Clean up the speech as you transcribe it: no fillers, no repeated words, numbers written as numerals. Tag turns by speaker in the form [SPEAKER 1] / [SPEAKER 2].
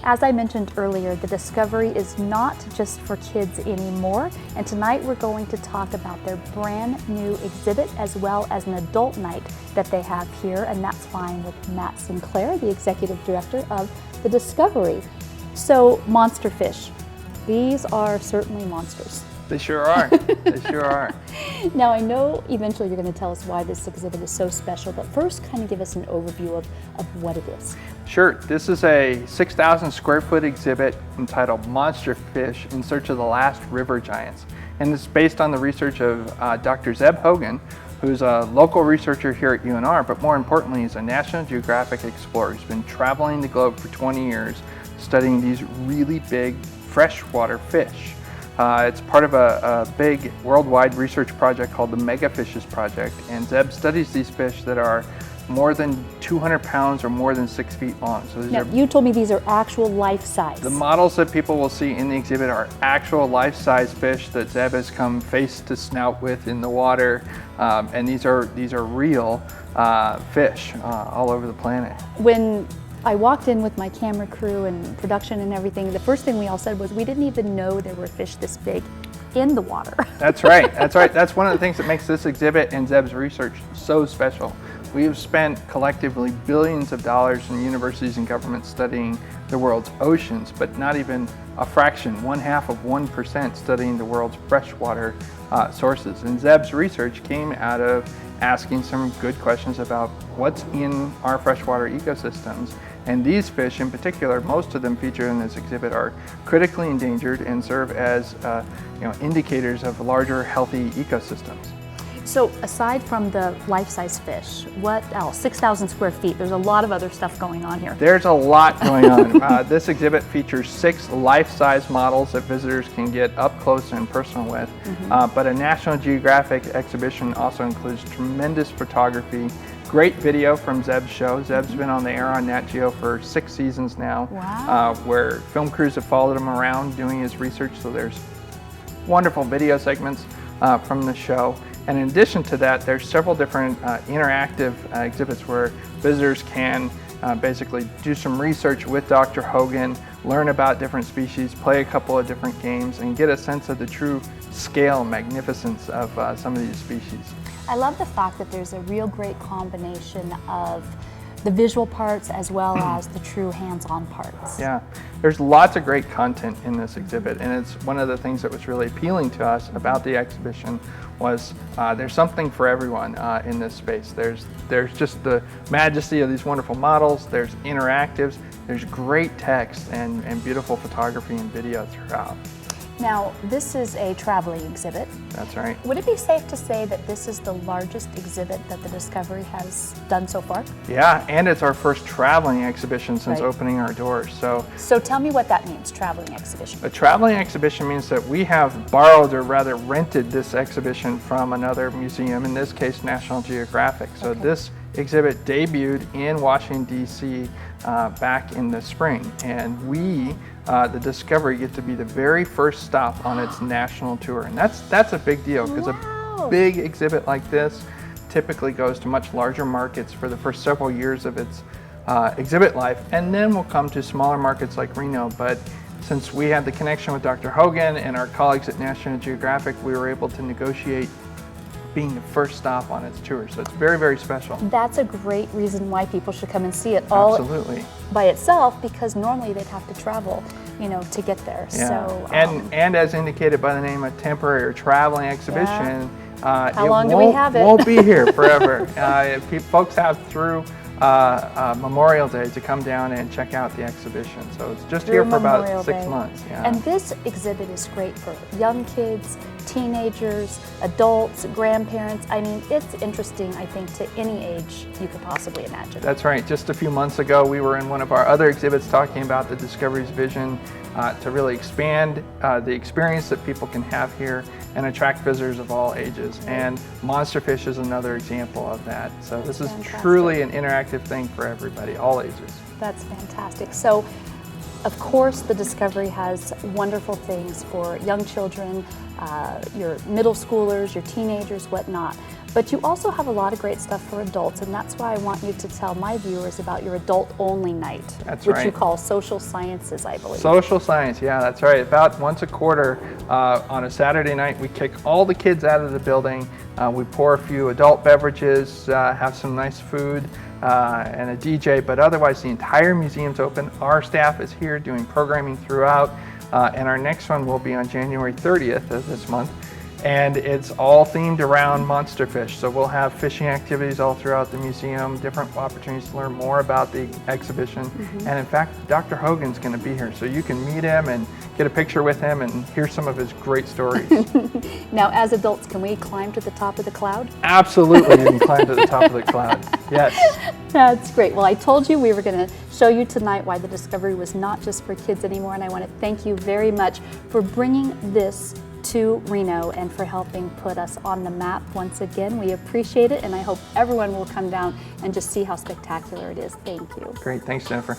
[SPEAKER 1] As I mentioned earlier, the Discovery is not just for kids anymore, and tonight we're going to talk about their brand new exhibit as well as an adult night that they have here, and that's fine with Matt Sinclair, the Executive Director of the Discovery. So, monster fish. These are certainly monsters.
[SPEAKER 2] They sure are. They sure are.
[SPEAKER 1] Now, I know eventually you're going to tell us why this exhibit is so special, but first kind of give us an overview of what it is.
[SPEAKER 2] Sure. This is a 6,000 square foot exhibit entitled Monster Fish in Search of the Last River Giants. And it's based on the research of Dr. Zeb Hogan, who's a local researcher here at UNR, but more importantly, he's a National Geographic explorer. He's been traveling the globe for 20 years, studying these really big freshwater fish. It's part of a big worldwide research project called the Megafishes Project, and Zeb studies these fish that are more than 200 pounds or more than 6 feet long. So
[SPEAKER 1] now, you told me these are actual life-size.
[SPEAKER 2] The models that people will see in the exhibit are actual life-size fish that Zeb has come face to snout with in the water, and these are real fish all over the planet.
[SPEAKER 1] When I walked in with my camera crew and production and everything, the first thing we all said was we didn't even know there were fish this big in the water.
[SPEAKER 2] That's right, that's right. That's one of the things that makes this exhibit and Zeb's research so special. We have spent collectively billions of dollars in universities and governments studying the world's oceans, but not even a fraction, 1/2% studying the world's freshwater sources. And Zeb's research came out of asking some good questions about what's in our freshwater ecosystems. And these fish in particular, most of them featured in this exhibit, are critically endangered and serve as indicators of larger healthy ecosystems.
[SPEAKER 1] So aside from the life-size fish, what else? 6,000 square feet. There's a lot of other stuff going on here.
[SPEAKER 2] There's a lot going on. This exhibit features 6 life-size models that visitors can get up close and personal with. But a National Geographic exhibition also includes tremendous photography, great video from Zeb's show. Zeb's been on the air on Nat Geo for 6 seasons now, where film crews have followed him around doing his research. So there's wonderful video segments from the show. And in addition to that, there's several different interactive exhibits where visitors can basically do some research with Dr. Hogan, learn about different species, play a couple of different games, and get a sense of the true scale and magnificence of some of these species.
[SPEAKER 1] I love the fact that there's a real great combination of the visual parts as well as the true hands-on parts.
[SPEAKER 2] Yeah, there's lots of great content in this exhibit, and it's one of the things that was really appealing to us about the exhibition was there's something for everyone in this space. There's just the majesty of these wonderful models, there's interactives, there's great text and beautiful photography and video throughout.
[SPEAKER 1] Now, this is a traveling exhibit.
[SPEAKER 2] That's right.
[SPEAKER 1] Would it be safe to say that this is the largest exhibit that the Discovery has done so far?
[SPEAKER 2] Yeah, and it's our first traveling exhibition since opening our doors.
[SPEAKER 1] So tell me what that means, traveling exhibition.
[SPEAKER 2] A traveling exhibition means that we have borrowed or rather rented this exhibition from another museum, in this case National Geographic. So this exhibit debuted in Washington, D.C. Back in the spring, and we the Discovery get to be the very first stop on its national tour, and that's a big deal because a big exhibit like this typically goes to much larger markets for the first several years of its exhibit life, and then will come to smaller markets like Reno. But since we had the connection with Dr. Hogan and our colleagues at National Geographic, we were able to negotiate being the first stop on its tour. So it's very, very special.
[SPEAKER 1] That's a great reason why people should come and see it
[SPEAKER 2] Absolutely.
[SPEAKER 1] By itself, because normally they'd have to travel, to get there.
[SPEAKER 2] Yeah.
[SPEAKER 1] So,
[SPEAKER 2] and as indicated by the name, a temporary or traveling exhibition,
[SPEAKER 1] how long do we have it?
[SPEAKER 2] Won't be here forever. Folks have through Memorial Day to come down and check out the exhibition. So it's just here for about 6 months. Yeah.
[SPEAKER 1] And this exhibit is great for young kids, teenagers, adults, grandparents. I mean, it's interesting, I think, to any age you could possibly imagine.
[SPEAKER 2] That's right. Just a few months ago, we were in one of our other exhibits talking about the Discovery's vision to really expand the experience that people can have here and attract visitors of all ages. And Monster Fish is another example of that. So this is truly an interactive thing for everybody, all ages.
[SPEAKER 1] That's fantastic. So, of course, the Discovery has wonderful things for young children, your middle schoolers, your teenagers, whatnot. But you also have a lot of great stuff for adults, and that's why I want you to tell my viewers about your adult-only night, which you call Social Sciences, I believe.
[SPEAKER 2] Social Science, yeah, that's right. About once a quarter on a Saturday night, we kick all the kids out of the building. We pour a few adult beverages, have some nice food, and a DJ, but otherwise the entire museum's open. Our staff is here doing programming throughout, and our next one will be on January 30th of this month. And it's all themed around monster fish. So we'll have fishing activities all throughout the museum, different opportunities to learn more about the exhibition. And in fact, Dr. Hogan's going to be here, so you can meet him and get a picture with him and hear some of his great stories.
[SPEAKER 1] Now, as adults, can we climb to the top of the cloud?
[SPEAKER 2] Absolutely, you can climb to the top of the cloud. Yes.
[SPEAKER 1] That's great. Well, I told you we were going to show you tonight why the Discovery was not just for kids anymore, and I want to thank you very much for bringing this to Reno and for helping put us on the map once again. We appreciate it, and I hope everyone will come down and just see how spectacular it is. Thank you.
[SPEAKER 2] Great. Thanks, Jennifer.